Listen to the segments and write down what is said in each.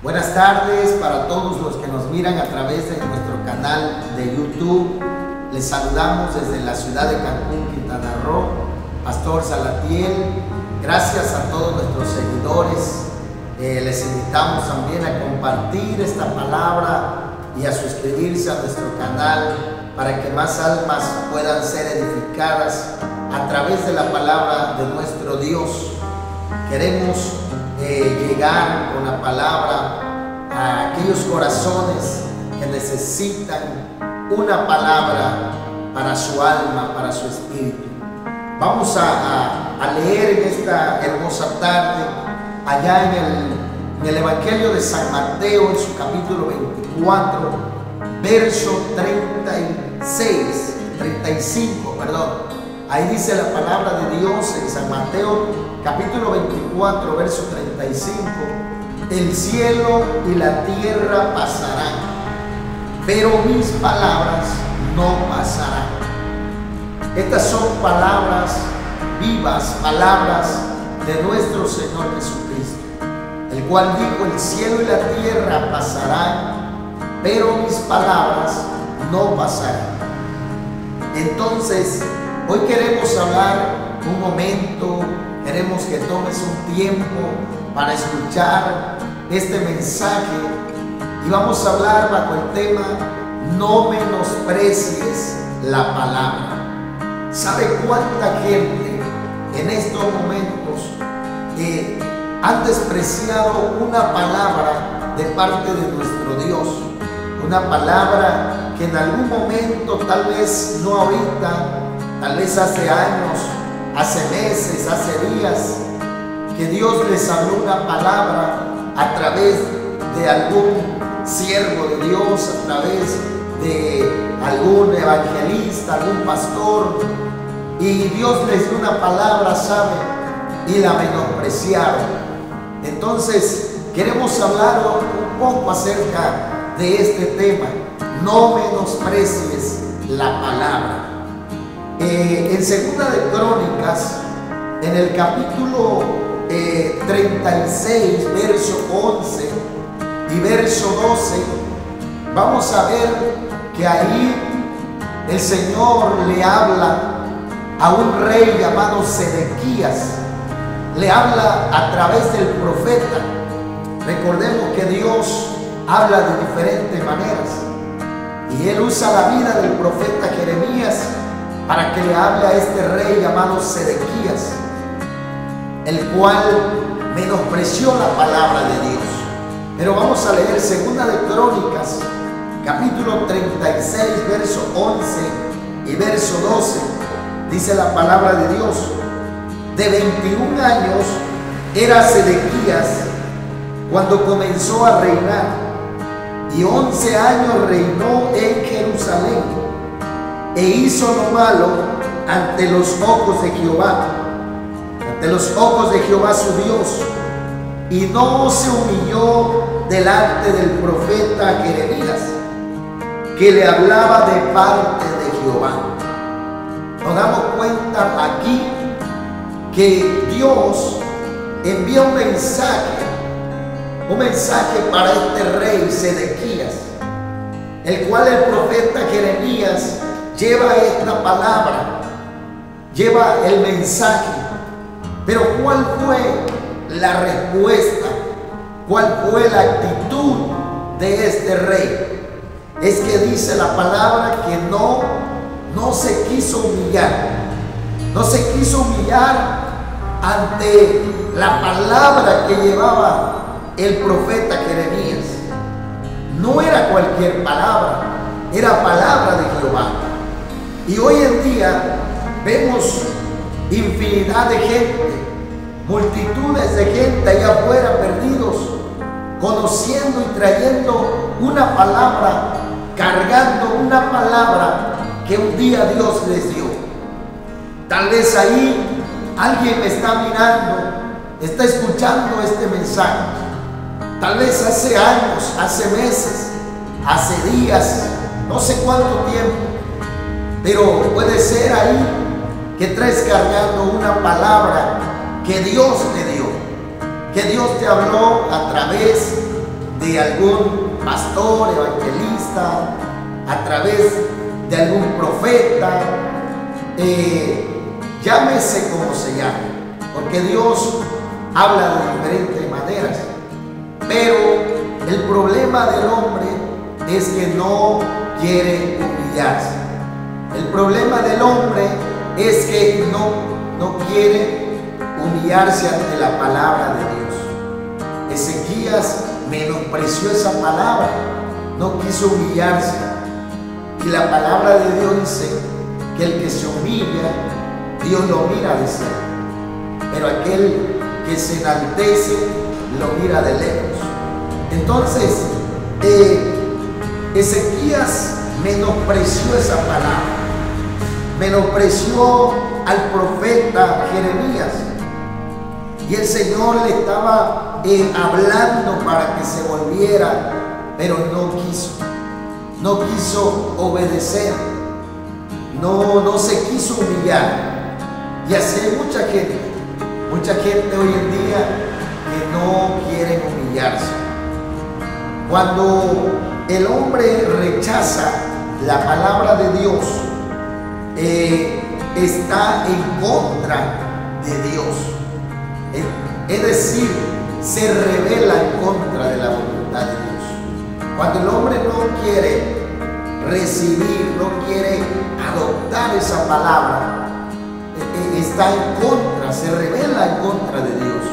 Buenas tardes para todos los que nos miran a través de nuestro canal de YouTube. Les saludamos desde la ciudad de Cancún, Quintana Roo, Pastor Salatiel. Gracias a todos nuestros seguidores. Les invitamos también a compartir esta palabra y a suscribirse a nuestro canal para que más almas puedan ser edificadas a través de la palabra de nuestro Dios. Queremos llegar con la palabra a aquellos corazones que necesitan una palabra para su alma, para su espíritu. Vamos a leer en esta hermosa tarde allá en el Evangelio de San Mateo, en su capítulo 24, verso 35. Ahí dice la palabra de Dios en San Mateo capítulo 24, verso 35: el cielo y la tierra pasarán, pero mis palabras no pasarán. Estas son palabras vivas, palabras de nuestro Señor Jesucristo, el cual dijo: el cielo y la tierra pasarán, pero mis palabras no pasarán. Entonces, hoy queremos hablar un momento, queremos que tomes un tiempo para escuchar este mensaje y vamos a hablar bajo el tema: no menosprecies la palabra. ¿Sabe cuánta gente en estos momentos han despreciado una palabra de parte de nuestro Dios? Una palabra que en algún momento, tal vez no ahorita, tal vez hace años, hace meses, hace días, que Dios les habló una palabra a través de algún siervo de Dios, a través de algún evangelista, algún pastor, y Dios les dio una palabra, ¿sabe? Y la menospreciaron. Entonces, queremos hablar un poco acerca de este tema: no menosprecies la palabra. En Segunda de Crónicas, en el capítulo 36, verso 11 y verso 12, vamos a ver que ahí el Señor le habla a un rey llamado Sedequías. Le habla a través del profeta. Recordemos que Dios habla de diferentes maneras y Él usa la vida del profeta Jeremías para que le hable a este rey llamado Sedequías, el cual menospreció la palabra de Dios. Pero vamos a leer Segunda de Crónicas, capítulo 36, verso 11 y verso 12. Dice la palabra de Dios: de 21 años era Sedequías cuando comenzó a reinar, y 11 años reinó en Jerusalén, e hizo lo malo ante los ojos de Jehová, ante los ojos de Jehová su Dios, y no se humilló delante del profeta Jeremías, que le hablaba de parte de Jehová. Nos damos cuenta aquí que Dios envía un mensaje para este rey Sedequías, el cual el profeta Jeremías lleva esta palabra, lleva el mensaje. Pero ¿cuál fue la respuesta? ¿Cuál fue la actitud de este rey? Es que dice la palabra que no se quiso humillar. No se quiso humillar ante la palabra que llevaba el profeta Jeremías. No era cualquier palabra, era palabra de Jehová. Y hoy en día vemos infinidad de gente, multitudes de gente allá afuera perdidos, conociendo y trayendo una palabra, cargando una palabra que un día Dios les dio. Tal vez ahí alguien me está mirando, está escuchando este mensaje. Tal vez hace años, hace meses, hace días, no sé cuánto tiempo, pero puede ser ahí que traes cargando una palabra que Dios te dio, que Dios te habló a través de algún pastor, evangelista, a través de algún profeta, llámese como se llame, porque Dios habla de diferentes maneras. Pero el problema del hombre es que no quiere humillarse. El problema del hombre es que no quiere humillarse ante la palabra de Dios. Ezequías menospreció esa palabra, no quiso humillarse. Y la palabra de Dios dice que el que se humilla, Dios lo mira de cerca, pero aquel que se enaltece, lo mira de lejos. Entonces, Ezequías menospreció esa palabra, menospreció al profeta Jeremías, y el Señor le estaba hablando para que se volviera, pero no quiso obedecer, no se quiso humillar. Y así hay mucha gente hoy en día que no quiere humillarse. Cuando el hombre rechaza la palabra de Dios, está en contra de Dios. Es decir, se revela en contra de la voluntad de Dios. Cuando el hombre no quiere recibir, no quiere adoptar esa palabra, está en contra, se revela en contra de Dios.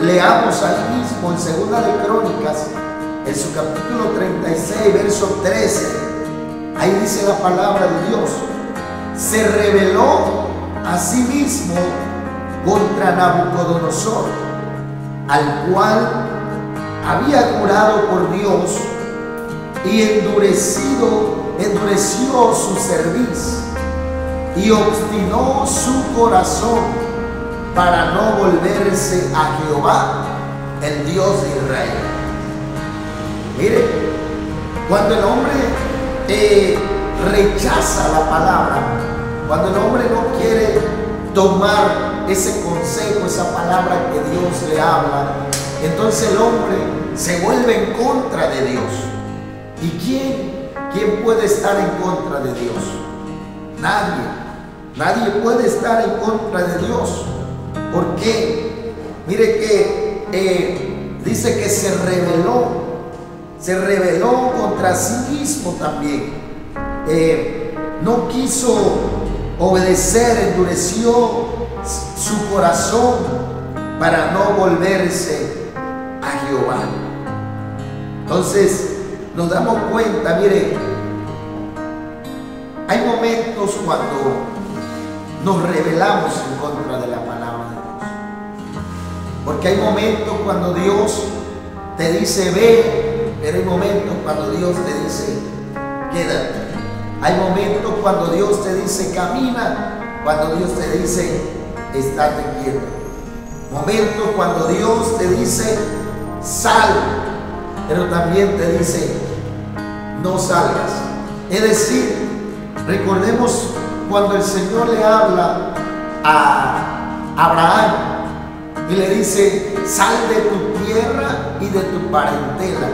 Leamos ahí mismo en Segunda de Crónicas, en su capítulo 36, verso 13. Ahí dice la palabra de Dios: se rebeló a sí mismo contra Nabucodonosor, al cual había jurado por Dios, y endureció su cerviz y obstinó su corazón para no volverse a Jehová, el Dios de Israel. Mire, cuando el hombre rechaza la palabra, cuando el hombre no quiere tomar ese consejo, esa palabra que Dios le habla, entonces el hombre se vuelve en contra de Dios. ¿Y quién puede estar en contra de Dios? Nadie puede estar en contra de Dios. ¿Por qué? Mire que dice que se rebeló contra sí mismo también. No quiso obedecer, endureció su corazón para no volverse a Jehová. Entonces nos damos cuenta, mire, hay momentos cuando nos rebelamos en contra de la palabra de Dios, porque hay momentos cuando Dios te dice ve, pero hay momentos cuando Dios te dice quédate. Hay momentos cuando Dios te dice camina, cuando Dios te dice estate quieto. Momentos cuando Dios te dice sal, pero también te dice no salgas. Es decir, recordemos cuando el Señor le habla a Abraham y le dice sal de tu tierra y de tu parentela.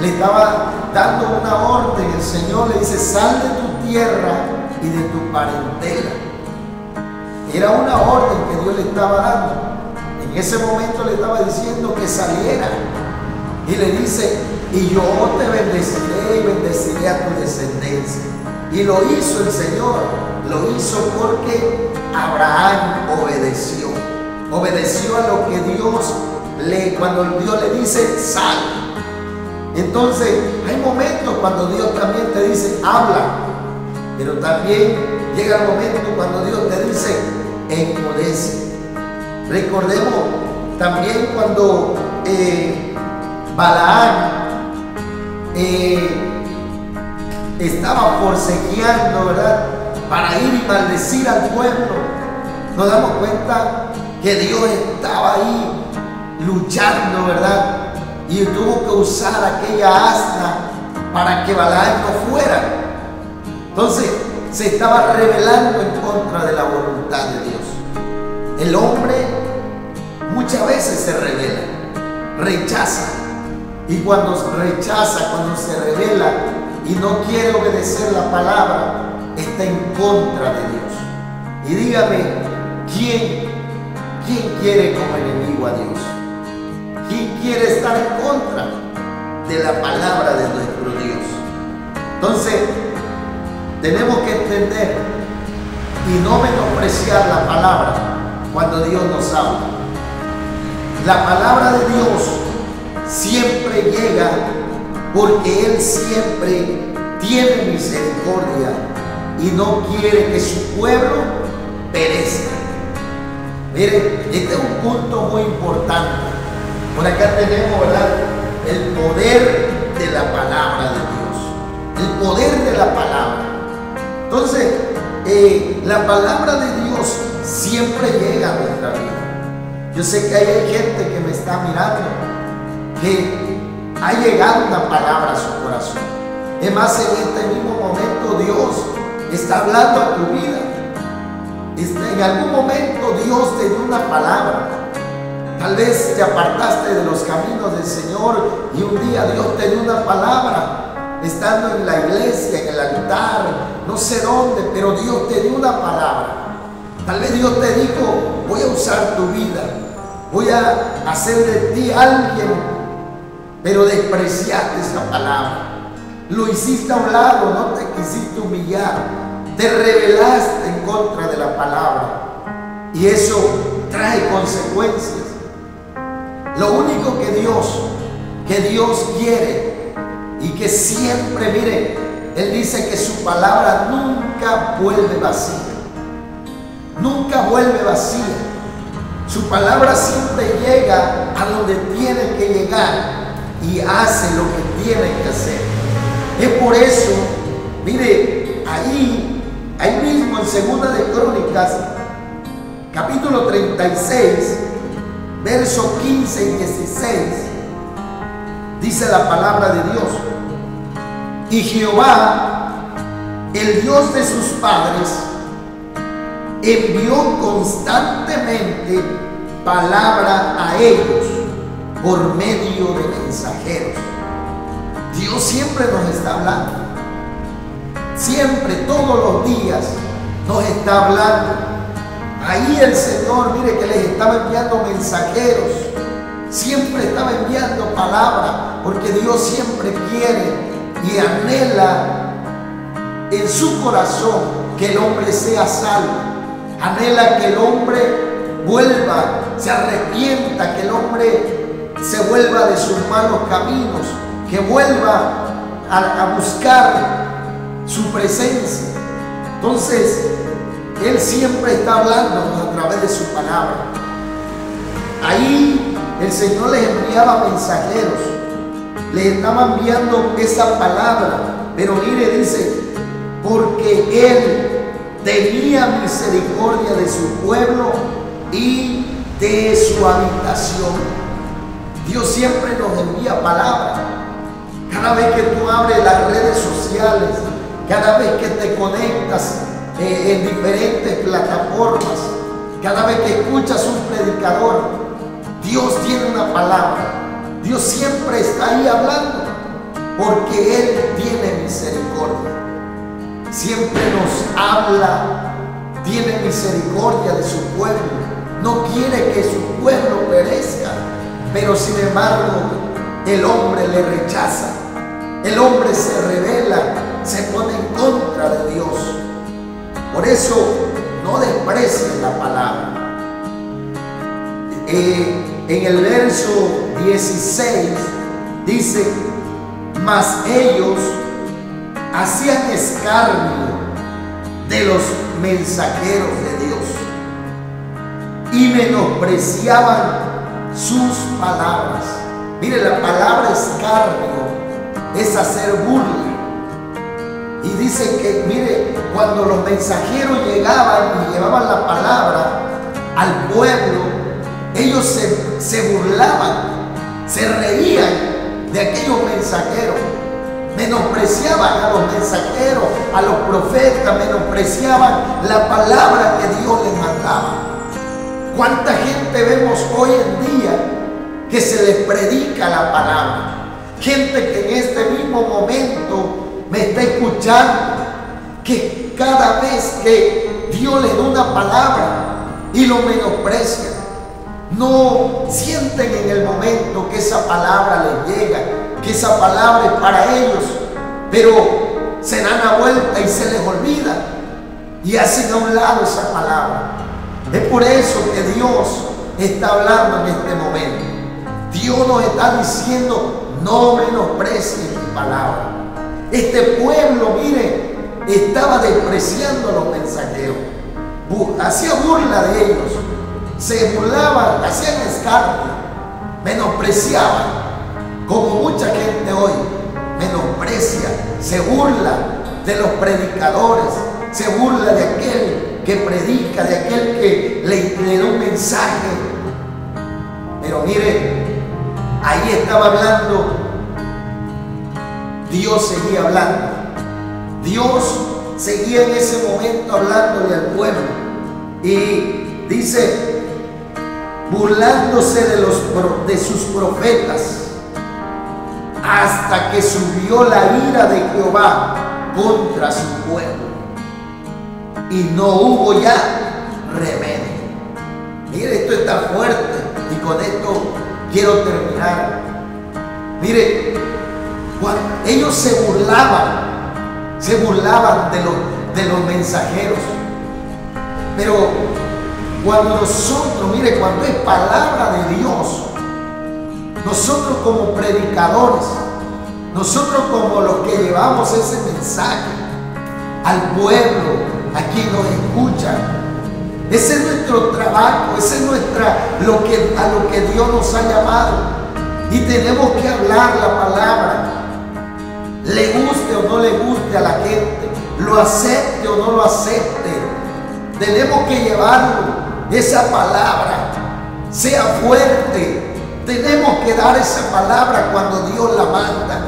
Le estaba dando una orden, el Señor le dice sal de tu tierra y de tu parentela. Era una orden que Dios le estaba dando. En ese momento le estaba diciendo que saliera, y le dice y yo te bendeciré y bendeciré a tu descendencia. Y lo hizo el Señor, lo hizo porque Abraham obedeció a lo que Dios cuando Dios le dice sal. Entonces hay momentos cuando Dios también te dice habla, pero también llega el momento cuando Dios te dice enmudece. Recordemos también cuando Balaam estaba forcejeando, ¿verdad?, para ir y maldecir al pueblo. Nos damos cuenta que Dios estaba ahí luchando, ¿verdad?, y tuvo que usar aquella asna para que Balaam no fuera. Entonces se estaba rebelando en contra de la voluntad de Dios. El hombre muchas veces se revela, rechaza, y cuando rechaza, cuando se revela y no quiere obedecer la palabra, está en contra de Dios. Y dígame, ¿quién quiere como enemigo a Dios? ¿Quién quiere estar en contra de la palabra de nuestro Dios? Entonces, tenemos que entender y no menospreciar la palabra cuando Dios nos habla. La palabra de Dios siempre llega porque Él siempre tiene misericordia y no quiere que su pueblo perezca. Miren, este es un punto muy importante. Por acá tenemos, ¿verdad?, el poder de la palabra de Dios. El poder de la palabra. Entonces, la palabra de Dios siempre llega a nuestra vida. Yo sé que hay gente que me está mirando que ha llegado una palabra a su corazón. Es más, en este mismo momento Dios está hablando a tu vida. En algún momento Dios te dio una palabra. Tal vez te apartaste de los caminos del Señor y un día Dios te dio una palabra, estando en la iglesia, en el altar, no sé dónde, pero Dios te dio una palabra. Tal vez Dios te dijo: voy a usar tu vida, voy a hacer de ti alguien, pero despreciaste esa palabra. Lo hiciste a un lado, no te quisiste humillar, te rebelaste en contra de la palabra y eso trae consecuencias. Lo único que Dios quiere y que siempre, mire, Él dice que su palabra nunca vuelve vacía. Nunca vuelve vacía. Su palabra siempre llega a donde tiene que llegar y hace lo que tiene que hacer. Es por eso, mire, ahí mismo en Segunda de Crónicas, capítulo 36, versos 15 y 16, dice la palabra de Dios: y Jehová, el Dios de sus padres, envió constantemente palabra a ellos por medio de mensajeros. Dios siempre nos está hablando. Siempre, todos los días nos está hablando. Ahí el Señor, mire que les estaba enviando mensajeros. Siempre estaba enviando palabra, porque Dios siempre quiere y anhela en su corazón que el hombre sea salvo. Anhela que el hombre vuelva, se arrepienta, que el hombre se vuelva de sus malos caminos, que vuelva a buscar su presencia. Entonces, Él siempre está hablando a través de su palabra. Ahí el Señor les enviaba mensajeros, les estaba enviando esa palabra, pero mire, dice, porque Él tenía misericordia de su pueblo y de su habitación. Dios siempre nos envía palabra. Cada vez que tú abres las redes sociales, cada vez que te conectas en diferentes plataformas, cada vez que escuchas un predicador, Dios tiene una palabra. Dios siempre está ahí hablando, porque Él tiene misericordia. Siempre nos habla, tiene misericordia de su pueblo. No quiere que su pueblo perezca, pero sin embargo el hombre le rechaza. El hombre se rebela, se pone en contra de Dios. Por eso no desprecien la palabra. En el verso 16 dice: mas ellos hacían escarnio de los mensajeros de Dios y menospreciaban sus palabras. Mire, la palabra escarnio es hacer burla. Y dice que, mire, cuando los mensajeros llegaban y llevaban la palabra al pueblo, ellos se burlaban, se reían de aquellos mensajeros, menospreciaban a los mensajeros, a los profetas, menospreciaban la palabra que Dios les mandaba. ¿Cuánta gente vemos hoy en día que se les predica la palabra? gente que en este mismo momento me está escuchando, que cada vez que Dios les da una palabra y lo menosprecian, no sienten en el momento que esa palabra les llega, que esa palabra es para ellos, pero se dan la vuelta y se les olvida y hacen a un lado esa palabra. Es por eso que Dios está hablando en este momento. Dios nos está diciendo: no menosprecien mi palabra. Este pueblo, mire, estaba despreciando a los mensajeros, hacía burla de ellos, se burlaban, hacían escarnio, menospreciaban, como mucha gente hoy menosprecia, se burla de los predicadores, se burla de aquel que predica, de aquel que le da un mensaje. Pero mire, ahí estaba hablando, Dios seguía hablando, Dios seguía en ese momento hablándole al pueblo, y dice, burlándose de sus profetas, hasta que subió la ira de Jehová contra su pueblo, y no hubo ya remedio. Mire, esto está fuerte, y con esto quiero terminar. Mire, cuando ellos se burlaban de los mensajeros, pero cuando nosotros, mire, cuando es palabra de Dios, nosotros como predicadores, nosotros como los que llevamos ese mensaje al pueblo, a quien nos escucha, ese es nuestro trabajo, ese es a lo que Dios nos ha llamado, y tenemos que hablar la palabra, le guste o no le guste a la gente, lo acepte o no lo acepte, tenemos que llevarlo, esa palabra, sea fuerte. Tenemos que dar esa palabra cuando Dios la manda,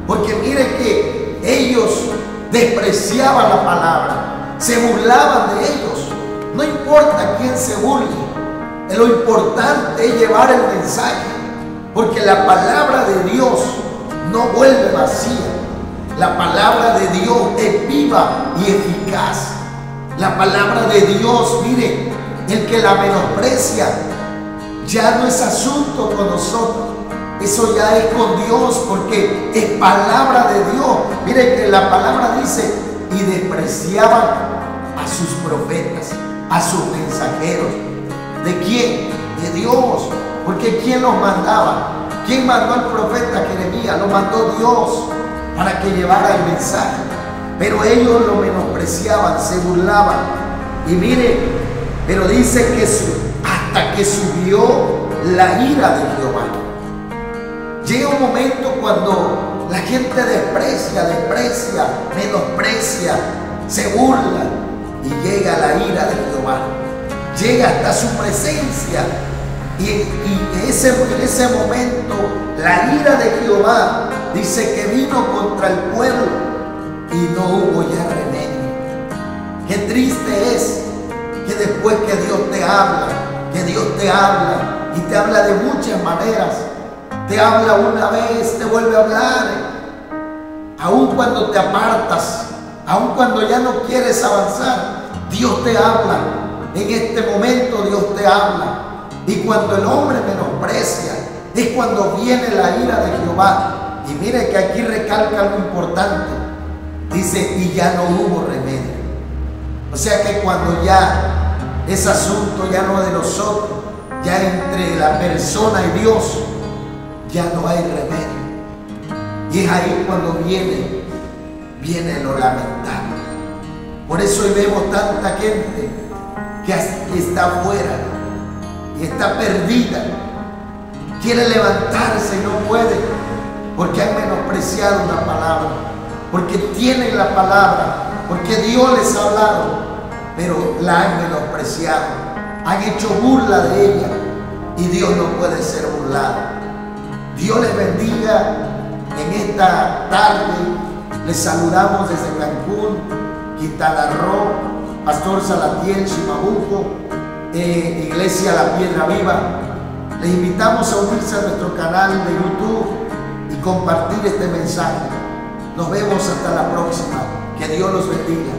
porque mire que ellos despreciaban la palabra, se burlaban de ellos. No importa quién se burle, lo importante es llevar el mensaje, porque la palabra de Dios no vuelve vacía. La palabra de Dios es viva y eficaz. La palabra de Dios, mire, el que la menosprecia, ya no es asunto con nosotros, eso ya es con Dios, porque es palabra de Dios. Mire que la palabra dice, y despreciaban a sus profetas, a sus mensajeros. ¿De quién? De Dios, porque ¿quién los mandaba? ¿Quién mandó al profeta Jeremías? Lo mandó Dios para que llevara el mensaje, pero ellos lo menospreciaban, se burlaban. Y mire, pero dice que hasta que subió la ira de Jehová. Llega un momento cuando la gente desprecia, menosprecia, se burla, y llega la ira de Jehová, llega hasta su presencia, y en ese momento la ira de Jehová dice que vino contra el pueblo y no hubo ya remedio. Qué triste es que después que Dios te habla y te habla de muchas maneras, te habla una vez, te vuelve a hablar, aun cuando te apartas, aun cuando ya no quieres avanzar, Dios te habla. En este momento Dios te habla, y cuando el hombre menosprecia es cuando viene la ira de Jehová. Y mire que aquí recalca algo importante, dice, y ya no hubo remedio. O sea que cuando ya es asunto ya no de nosotros, ya entre la persona y Dios, ya no hay remedio. Y es ahí cuando viene lo lamentable. Por eso hoy vemos tanta gente que está afuera y está perdida, quiere levantarse y no puede, porque han menospreciado una palabra, porque tienen la palabra, porque Dios les ha hablado, pero la han menospreciado, han hecho burla de ella, y Dios no puede ser burlado. Dios les bendiga en esta tarde. Les saludamos desde Cancún, Quintana Roo, Pastor Salatiel, Chimabuco, Iglesia La Piedra Viva. Les invitamos a unirse a nuestro canal de YouTube y compartir este mensaje. Nos vemos hasta la próxima. Que Dios los bendiga.